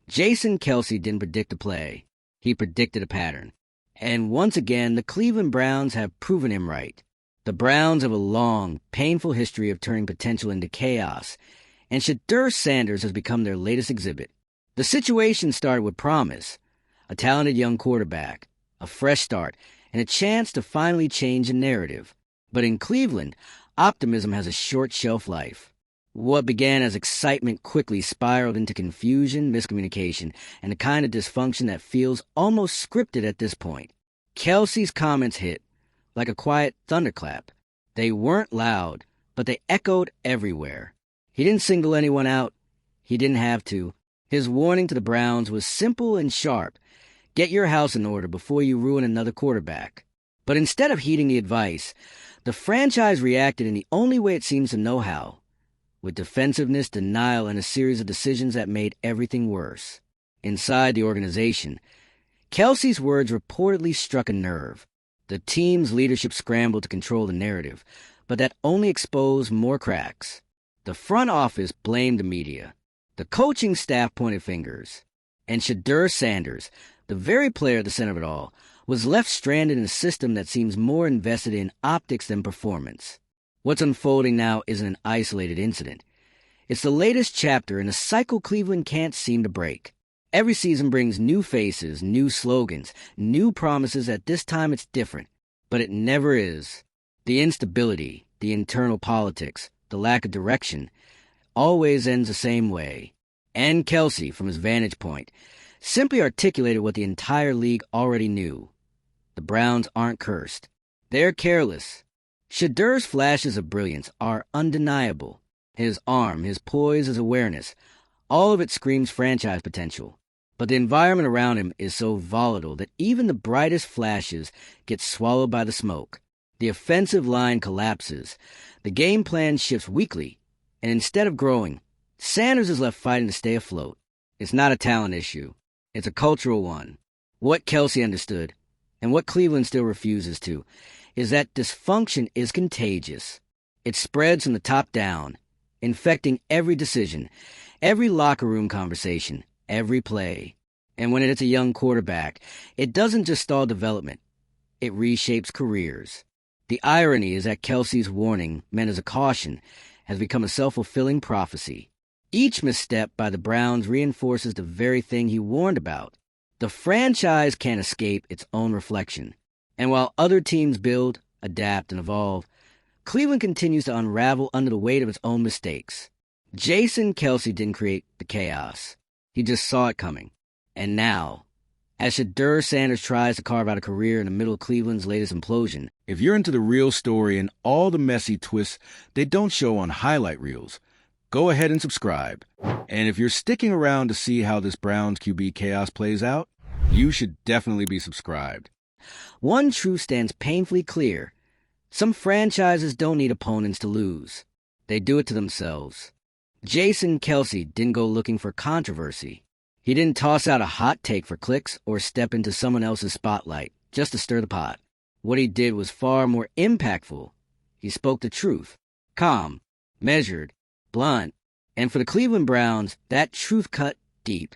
Kelsey didn't predict a play. He predicted a pattern. And once again, the Cleveland Browns have proven him right. The Browns have a long, painful history of turning potential into chaos, and Shedeur Sanders has become their latest exhibit. The situation started with promise, a talented young quarterback, a fresh start, and a chance to finally change the narrative. But in Cleveland, optimism has a short shelf life. What began as excitement quickly spiraled into confusion, miscommunication, and the kind of dysfunction that feels almost scripted at this point. Kelsey's comments hit like a quiet thunderclap. They weren't loud, but they echoed everywhere. He didn't single anyone out. He didn't have to. His warning to the Browns was simple and sharp. Get your house in order before you ruin another quarterback. But instead of heeding the advice, the franchise reacted in the only way it seems to know how, with defensiveness, denial, and a series of decisions that made everything worse. Inside the organization, Kelsey's words reportedly struck a nerve. The team's leadership scrambled to control the narrative, but that only exposed more cracks. The front office blamed the media. The coaching staff pointed fingers. And Shedeur Sanders, the very player at the center of it all, was left stranded in a system that seems more invested in optics than performance. What's unfolding now isn't an isolated incident. It's the latest chapter in a cycle Cleveland can't seem to break. Every season brings new faces, new slogans, new promises that this time it's different. But it never is. The instability, the internal politics, the lack of direction, always ends the same way. And Kelsey, from his vantage point, simply articulated what the entire league already knew. The Browns aren't cursed. They're careless. Shedeur's flashes of brilliance are undeniable. His arm, his poise, his awareness, all of it screams franchise potential. But the environment around him is so volatile that even the brightest flashes get swallowed by the smoke. The offensive line collapses. The game plan shifts weekly. And instead of growing, Sanders is left fighting to stay afloat. It's not a talent issue. It's a cultural one. What Kelsey understood, and what Cleveland still refuses to, is that dysfunction is contagious. It spreads from the top down, infecting every decision, every locker room conversation, every play. And when it's a young quarterback, it doesn't just stall development. It reshapes careers. The irony is that Kelsey's warning, meant as a caution, has become a self-fulfilling prophecy. Each misstep by the Browns reinforces the very thing he warned about. The franchise can't escape its own reflection. And while other teams build, adapt, and evolve, Cleveland continues to unravel under the weight of its own mistakes. Kelsey didn't create the chaos. He just saw it coming. And now, as Shedeur Sanders tries to carve out a career in the middle of Cleveland's latest implosion. If you're into the real story and all the messy twists they don't show on highlight reels, go ahead and subscribe. And if you're sticking around to see how this Browns QB chaos plays out, you should definitely be subscribed. One truth stands painfully clear. Some franchises don't need opponents to lose. They do it to themselves. Kelsey didn't go looking for controversy. He didn't toss out a hot take for clicks or step into someone else's spotlight just to stir the pot. What he did was far more impactful. He spoke the truth. Calm, measured, blunt. And for the Cleveland Browns, that truth cut deep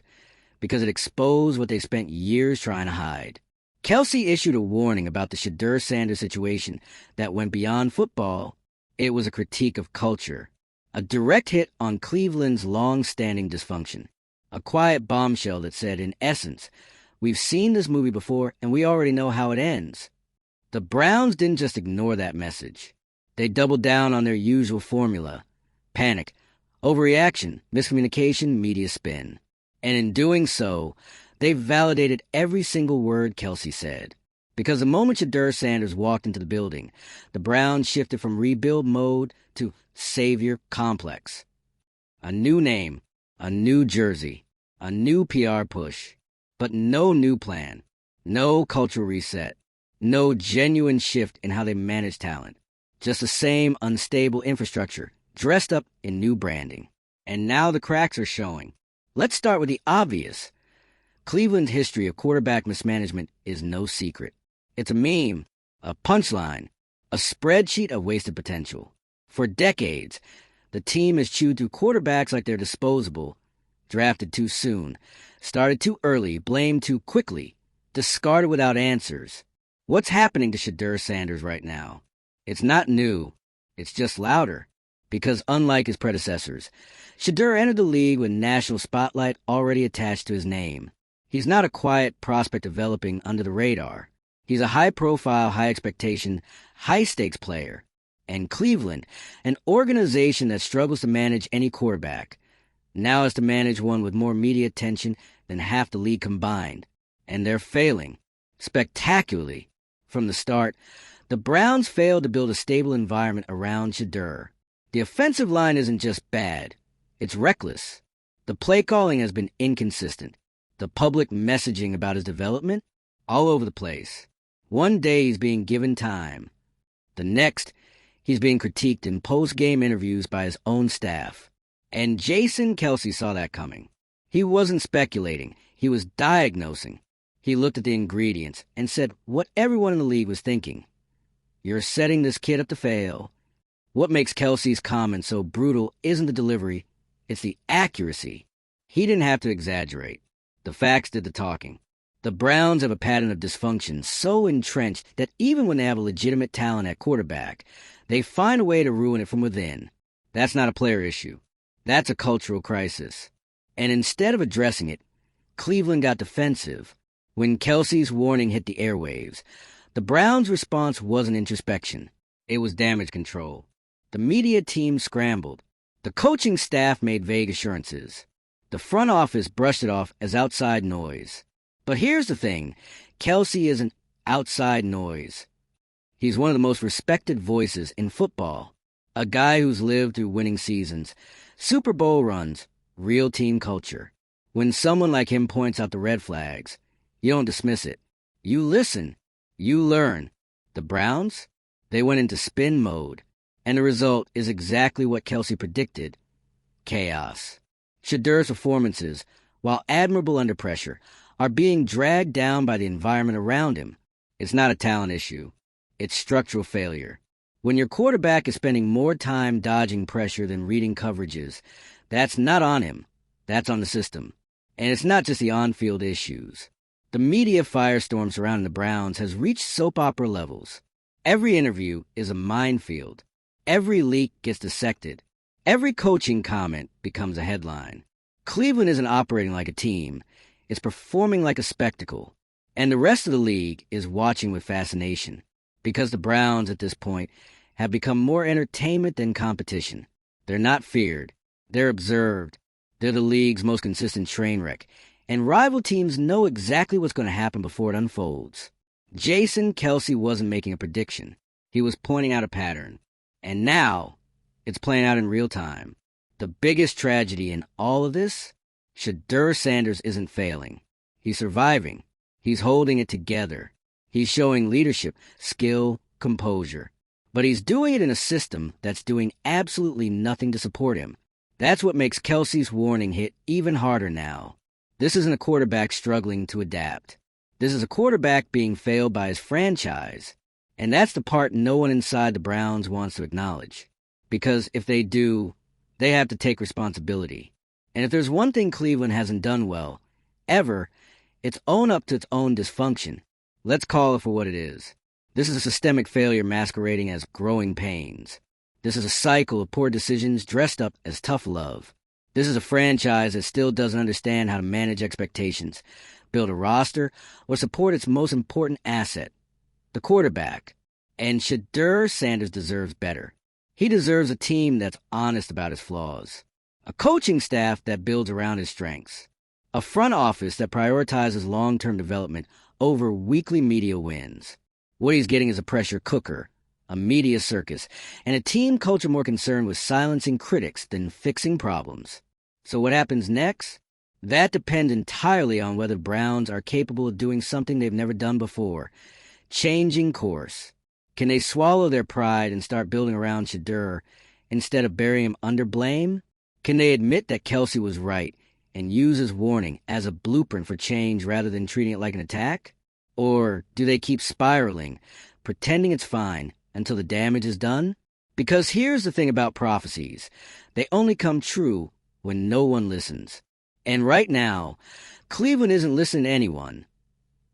because it exposed what they spent years trying to hide. Kelsey issued a warning about the Shedeur Sanders situation that went beyond football. It was a critique of culture, a direct hit on Cleveland's long-standing dysfunction, a quiet bombshell that said, in essence, we've seen this movie before and we already know how it ends. The Browns didn't just ignore that message. They doubled down on their usual formula: panic, overreaction, miscommunication, media spin. And in doing so, they validated every single word Kelsey said. Because the moment Shedeur Sanders walked into the building, the Browns shifted from rebuild mode to savior complex. A new name, a new jersey, a new PR push, but no new plan, no cultural reset, no genuine shift in how they manage talent. Just the same unstable infrastructure, dressed up in new branding. And now the cracks are showing. Let's start with the obvious. Cleveland's history of quarterback mismanagement is no secret. It's a meme, a punchline, a spreadsheet of wasted potential. For decades, the team has chewed through quarterbacks like they're disposable, drafted too soon, started too early, blamed too quickly, discarded without answers. What's happening to Shedeur Sanders right now? It's not new. It's just louder. Because unlike his predecessors, Shedeur entered the league with national spotlight already attached to his name. He's not a quiet prospect developing under the radar. He's a high-profile, high-expectation, high-stakes player. And Cleveland, an organization that struggles to manage any quarterback, now has to manage one with more media attention than half the league combined. And they're failing. Spectacularly. From the start, the Browns failed to build a stable environment around Shedeur. The offensive line isn't just bad. It's reckless. The play calling has been inconsistent. The public messaging about his development, all over the place. One day he's being given time. The next, he's being critiqued in post-game interviews by his own staff. And Kelsey saw that coming. He wasn't speculating. He was diagnosing. He looked at the ingredients and said what everyone in the league was thinking. You're setting this kid up to fail. What makes Kelsey's comment so brutal isn't the delivery, it's the accuracy. He didn't have to exaggerate. The facts did the talking. The Browns have a pattern of dysfunction so entrenched that even when they have a legitimate talent at quarterback, they find a way to ruin it from within. That's not a player issue. That's a cultural crisis. And instead of addressing it, Cleveland got defensive. When Kelsey's warning hit the airwaves, the Browns' response wasn't introspection. It was damage control. The media team scrambled. The coaching staff made vague assurances. The front office brushed it off as outside noise. But here's the thing. Kelce isn't outside noise. He's one of the most respected voices in football. A guy who's lived through winning seasons, Super Bowl runs, real team culture. When someone like him points out the red flags, you don't dismiss it. You listen. You learn. The Browns? They went into spin mode. And the result is exactly what Kelsey predicted. Chaos. Shedeur's performances, while admirable under pressure, are being dragged down by the environment around him. It's not a talent issue. It's structural failure. When your quarterback is spending more time dodging pressure than reading coverages, that's not on him. That's on the system. And it's not just the on-field issues. The media firestorm surrounding the Browns has reached soap opera levels. Every interview is a minefield. Every leak gets dissected. Every coaching comment becomes a headline. Cleveland isn't operating like a team. It's performing like a spectacle. And the rest of the league is watching with fascination. Because the Browns, at this point, have become more entertainment than competition. They're not feared. They're observed. They're the league's most consistent train wreck. And rival teams know exactly what's going to happen before it unfolds. Kelsey wasn't making a prediction. He was pointing out a pattern. And now, it's playing out in real time. The biggest tragedy in all of this? Shedeur Sanders isn't failing. He's surviving. He's holding it together. He's showing leadership, skill, composure. But he's doing it in a system that's doing absolutely nothing to support him. That's what makes Kelsey's warning hit even harder now. This isn't a quarterback struggling to adapt. This is a quarterback being failed by his franchise. And that's the part no one inside the Browns wants to acknowledge. Because if they do, they have to take responsibility. And if there's one thing Cleveland hasn't done well, ever, it's own up to its own dysfunction. Let's call it for what it is. This is a systemic failure masquerading as growing pains. This is a cycle of poor decisions dressed up as tough love. This is a franchise that still doesn't understand how to manage expectations, build a roster, or support its most important asset, the quarterback. And Shedeur Sanders deserves better. He deserves a team that's honest about his flaws, a coaching staff that builds around his strengths, a front office that prioritizes long-term development over weekly media wins. What he's getting is a pressure cooker, a media circus, and a team culture more concerned with silencing critics than fixing problems. So what happens next? That depends entirely on whether Browns are capable of doing something they've never done before, changing course. Can they swallow their pride and start building around Shedeur instead of burying him under blame? Can they admit that Kelsey was right and use his warning as a blueprint for change rather than treating it like an attack? Or do they keep spiraling, pretending it's fine until the damage is done? Because here's the thing about prophecies. They only come true when no one listens. And right now, Cleveland isn't listening to anyone.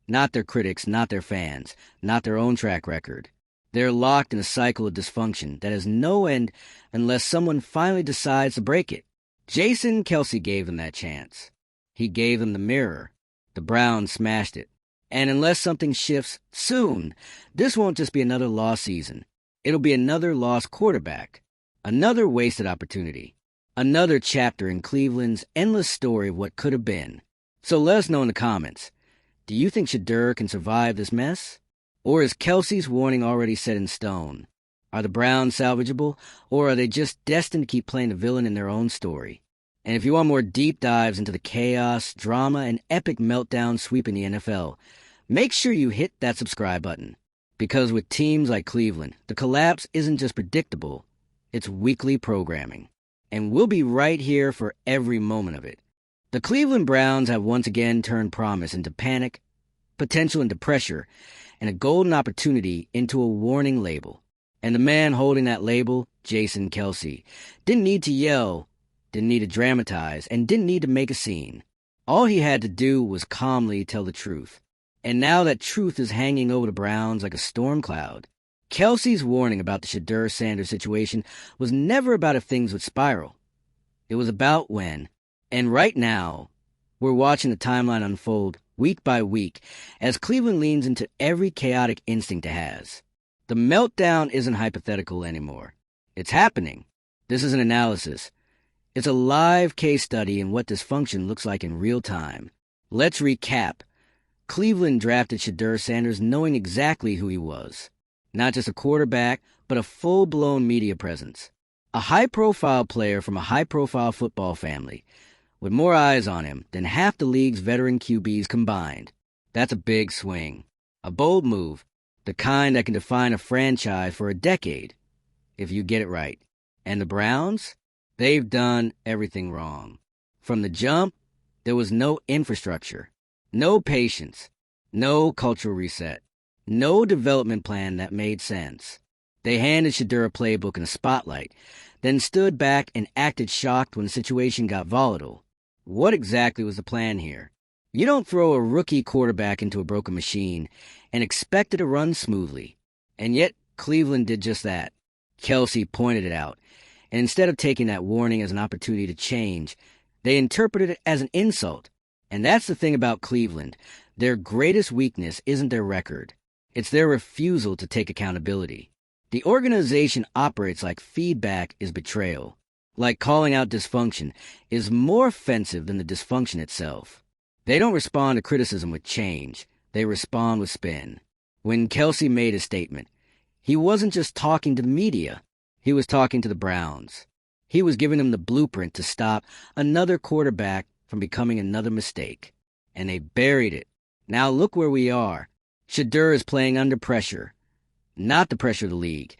Not their critics, not their fans, not their own track record. They're locked in a cycle of dysfunction that has no end unless someone finally decides to break it. Kelsey gave them that chance. He gave them the mirror. The Browns smashed it. And unless something shifts soon, this won't just be another lost season. It'll be another lost quarterback. Another wasted opportunity. Another chapter in Cleveland's endless story of what could have been. So let us know in the comments. Do you think Shedeur can survive this mess? Or is Kelsey's warning already set in stone? Are the Browns salvageable, or are they just destined to keep playing the villain in their own story? And if you want more deep dives into the chaos, drama, and epic meltdown sweeping the NFL, make sure you hit that subscribe button. Because with teams like Cleveland, the collapse isn't just predictable, it's weekly programming. And we'll be right here for every moment of it. The Cleveland Browns have once again turned promise into panic, potential into pressure, and a golden opportunity into a warning label. And the man holding that label, Kelsey, didn't need to yell, didn't need to dramatize, and didn't need to make a scene. All he had to do was calmly tell the truth. And now that truth is hanging over the Browns like a storm cloud. Kelsey's warning about the Shedeur Sanders situation was never about if things would spiral. It was about when. And right now, we're watching the timeline unfold week by week as Cleveland leans into every chaotic instinct it has. The meltdown isn't hypothetical anymore. It's happening. This is an analysis. It's a live case study in what dysfunction looks like in real time. Let's recap. Cleveland drafted Shedeur Sanders knowing exactly who he was. Not just a quarterback, but a full-blown media presence. A high-profile player from a high-profile football family, with more eyes on him than half the league's veteran QBs combined. That's a big swing. A bold move. The kind that can define a franchise for a decade, if you get it right. And the Browns? They've done everything wrong. From the jump, there was no infrastructure, no patience, no cultural reset, no development plan that made sense. They handed Shedeur a playbook and a spotlight, then stood back and acted shocked when the situation got volatile. What exactly was the plan here? You don't throw a rookie quarterback into a broken machine and expect it to run smoothly. And yet, Cleveland did just that. Kelsey pointed it out. And instead of taking that warning as an opportunity to change, they interpreted it as an insult. And that's the thing about Cleveland. Their greatest weakness isn't their record. It's their refusal to take accountability. The organization operates like feedback is betrayal. Like calling out dysfunction is more offensive than the dysfunction itself. They don't respond to criticism with change. They respond with spin. When Kelsey made his statement, he wasn't just talking to the media. He was talking to the Browns. He was giving them the blueprint to stop another quarterback from becoming another mistake. And they buried it. Now look where we are. Shedeur is playing under pressure. Not the pressure of the league,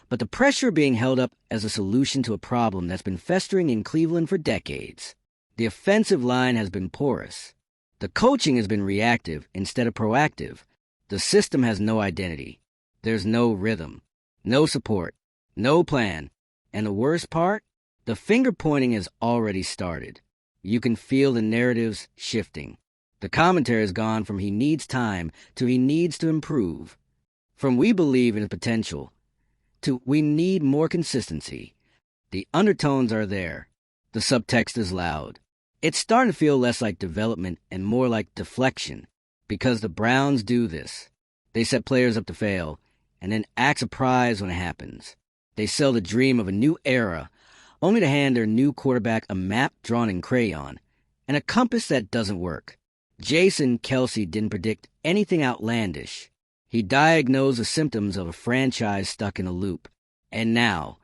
but the pressure being held up as a solution to a problem that's been festering in Cleveland for decades. The offensive line has been porous. The coaching has been reactive instead of proactive. The system has no identity. There's no rhythm, no support, no plan. And the worst part? The finger-pointing has already started. You can feel the narratives shifting. The commentary has gone from he needs time to he needs to improve. From we believe in his potential to we need more consistency. The undertones are there. The subtext is loud. It's starting to feel less like development and more like deflection, because the Browns do this. They set players up to fail and then act surprised when it happens. They sell the dream of a new era, only to hand their new quarterback a map drawn in crayon and a compass that doesn't work. Kelsey didn't predict anything outlandish. He diagnosed the symptoms of a franchise stuck in a loop. And now,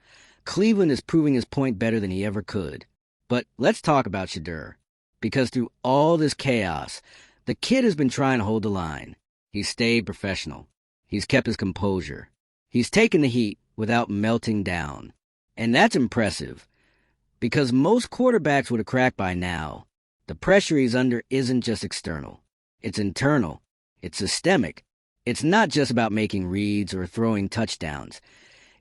Cleveland is proving his point better than he ever could. But let's talk about Shedeur. Because through all this chaos, the kid has been trying to hold the line. He's stayed professional. He's kept his composure. He's taken the heat without melting down. And that's impressive. Because most quarterbacks would have cracked by now. The pressure he's under isn't just external. It's internal. It's systemic. It's not just about making reads or throwing touchdowns.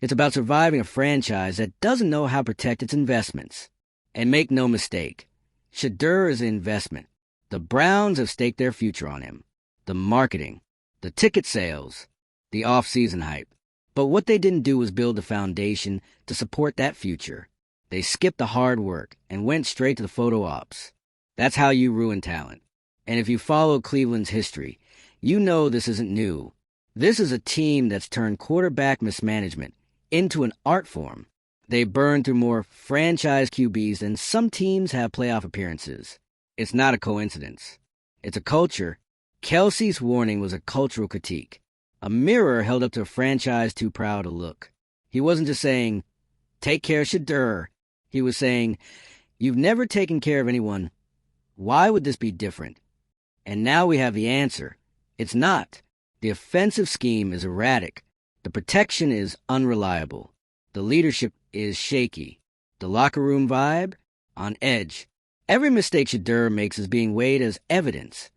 It's about surviving a franchise that doesn't know how to protect its investments. And make no mistake, Shedeur is an investment. The Browns have staked their future on him. The marketing, the ticket sales, the off-season hype. But what they didn't do was build a foundation to support that future. They skipped the hard work and went straight to the photo ops. That's how you ruin talent. And if you follow Cleveland's history, you know this isn't new. This is a team that's turned quarterback mismanagement into an art form. They burn through more franchise QBs than some teams have playoff appearances. It's not a coincidence. It's a culture. Kelsey's warning was a cultural critique, a mirror held up to a franchise too proud to look. He wasn't just saying, take care, Shedeur. He was saying, you've never taken care of anyone. Why would this be different? And now we have the answer. It's not. The offensive scheme is erratic. The protection is unreliable. The leadership is shaky. The locker room vibe? On edge. Every mistake Shedeur makes is being weighed as evidence.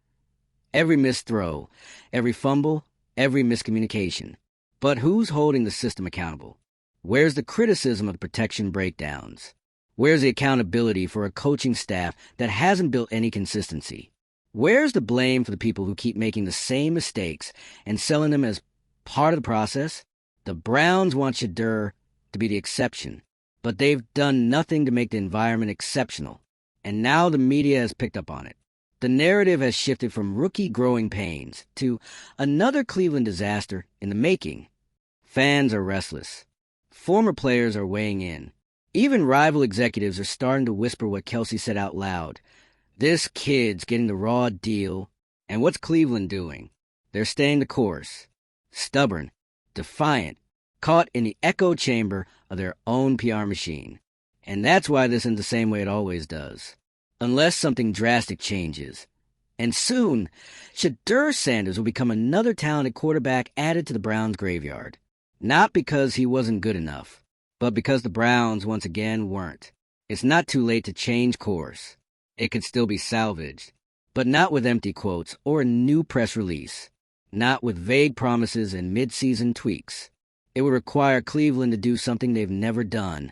Every missed throw, every fumble, every miscommunication. But who's holding the system accountable? Where's the criticism of the protection breakdowns? Where's the accountability for a coaching staff that hasn't built any consistency? Where's the blame for the people who keep making the same mistakes and selling them as part of the process? The Browns want Shedeur to be the exception, but they've done nothing to make the environment exceptional. And now the media has picked up on it. The narrative has shifted from rookie growing pains to another Cleveland disaster in the making. Fans are restless. Former players are weighing in. Even rival executives are starting to whisper what Kelsey said out loud. This kid's getting the raw deal. And what's Cleveland doing? They're staying the course. Stubborn, defiant, caught in the echo chamber of their own PR machine. And that's why this isn't the same way it always does. Unless something drastic changes. And soon, Shedeur Sanders will become another talented quarterback added to the Browns' graveyard. Not because he wasn't good enough, but because the Browns once again weren't. It's not too late to change course. It could still be salvaged, but not with empty quotes or a new press release. Not with vague promises and mid-season tweaks. It would require Cleveland to do something they've never done.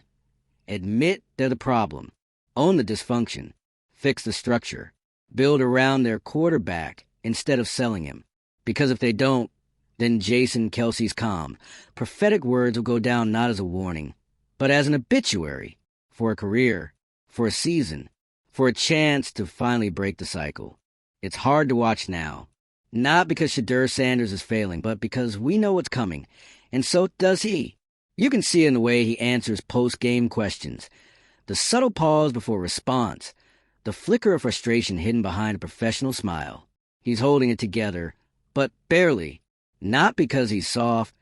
Admit they're the problem. Own the dysfunction. Fix the structure. Build around their quarterback instead of selling him. Because if they don't, then Kelsey's calm. Prophetic words will go down not as a warning, but as an obituary for a career, for a season, for a chance to finally break the cycle. It's hard to watch now. Not because Shedeur Sanders is failing, but because we know what's coming, and so does he. You can see it in the way he answers post-game questions. The subtle pause before response. The flicker of frustration hidden behind a professional smile. He's holding it together, but barely. Not because he's soft,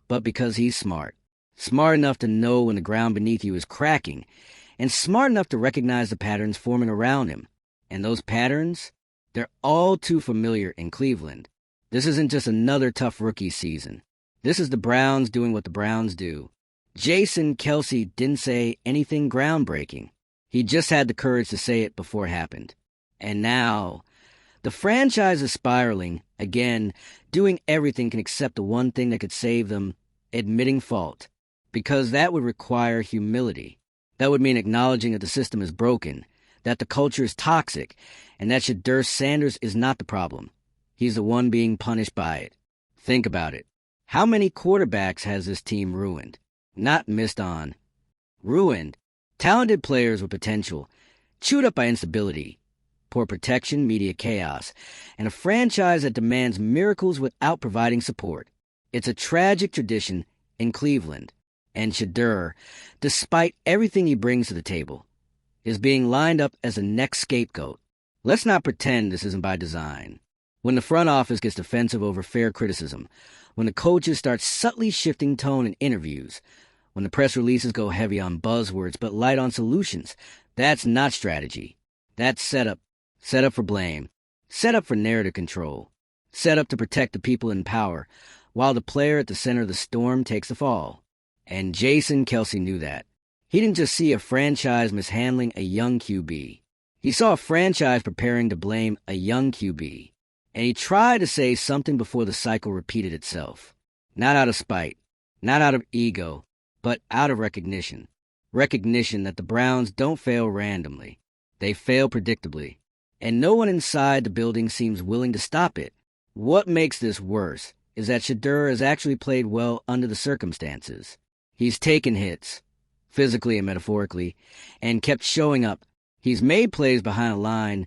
but because he's smart. Smart enough to know when the ground beneath you is cracking, and smart enough to recognize the patterns forming around him. And those patterns, they're all too familiar in Cleveland. This isn't just another tough rookie season. This is the Browns doing what the Browns do. Kelsey didn't say anything groundbreaking. He just had the courage to say it before it happened. And now, the franchise is spiraling, again, doing everything can accept the one thing that could save them, admitting fault. Because that would require humility. That would mean acknowledging that the system is broken, that the culture is toxic, and that Shedeur Sanders is not the problem. He's the one being punished by it. Think about it. How many quarterbacks has this team ruined? Not missed on. Ruined. Talented players with potential, chewed up by instability, poor protection, media chaos, and a franchise that demands miracles without providing support. It's a tragic tradition in Cleveland. And Shedeur, despite everything he brings to the table, is being lined up as the next scapegoat. Let's not pretend this isn't by design. When the front office gets defensive over fair criticism, when the coaches start subtly shifting tone in interviews, when the press releases go heavy on buzzwords but light on solutions, that's not strategy. That's setup. Setup for blame. Setup for narrative control. Setup to protect the people in power, while the player at the center of the storm takes the fall. And Kelsey knew that. He didn't just see a franchise mishandling a young QB. He saw a franchise preparing to blame a young QB. And he tried to say something before the cycle repeated itself. Not out of spite, not out of ego, but out of recognition. Recognition that the Browns don't fail randomly. They fail predictably, and no one inside the building seems willing to stop it. What makes this worse is that Shedeur has actually played well under the circumstances. He's taken hits, physically and metaphorically, and kept showing up. He's made plays behind a line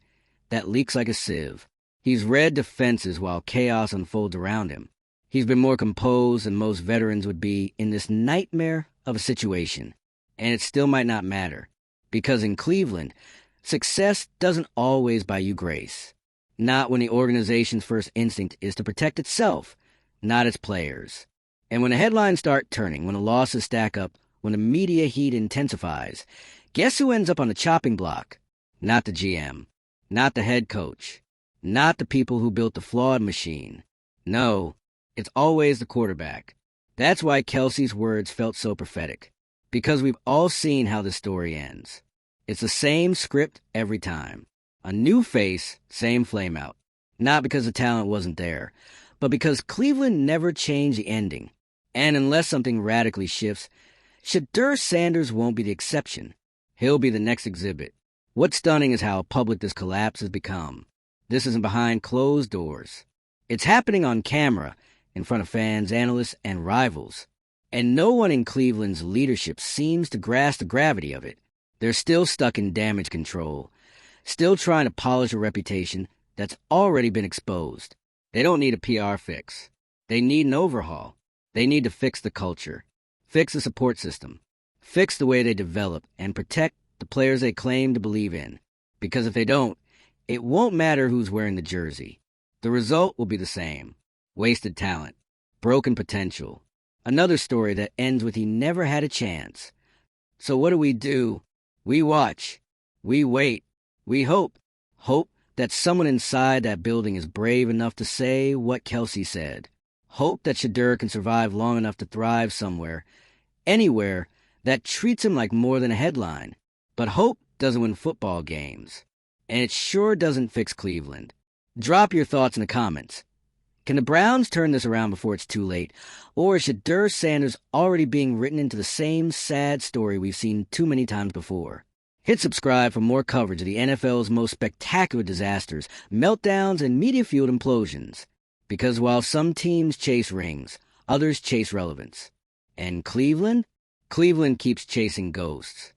that leaks like a sieve. He's read defenses while chaos unfolds around him. He's been more composed than most veterans would be in this nightmare of a situation. And it still might not matter, because in Cleveland, success doesn't always buy you grace. Not when the organization's first instinct is to protect itself, not its players. And when the headlines start turning, when the losses stack up, when the media heat intensifies, guess who ends up on the chopping block? Not the GM, not the head coach, not the people who built the flawed machine. No, it's always the quarterback. That's why Kelsey's words felt so prophetic, because we've all seen how this story ends. It's the same script every time. A new face, same flameout. Not because the talent wasn't there, but because Cleveland never changed the ending. And unless something radically shifts, Shedeur Sanders won't be the exception. He'll be the next exhibit. What's stunning is how public this collapse has become. This isn't behind closed doors. It's happening on camera, in front of fans, analysts, and rivals. And no one in Cleveland's leadership seems to grasp the gravity of it. They're still stuck in damage control, still trying to polish a reputation that's already been exposed. They don't need a PR fix. They need an overhaul. They need to fix the culture, fix the support system, fix the way they develop, and protect the players they claim to believe in. Because if they don't, it won't matter who's wearing the jersey. The result will be the same. Wasted talent, broken potential. Another story that ends with he never had a chance. So what do? We watch. We wait. We hope. Hope that someone inside that building is brave enough to say what Kelsey said. Hope that Shedeur can survive long enough to thrive somewhere, anywhere, that treats him like more than a headline. But hope doesn't win football games. And it sure doesn't fix Cleveland. Drop your thoughts in the comments. Can the Browns turn this around before it's too late? Or is Shedeur Sanders already being written into the same sad story we've seen too many times before? Hit subscribe for more coverage of the NFL's most spectacular disasters, meltdowns, and media-fueled implosions. Because while some teams chase rings, others chase relevance. And Cleveland? Cleveland keeps chasing ghosts.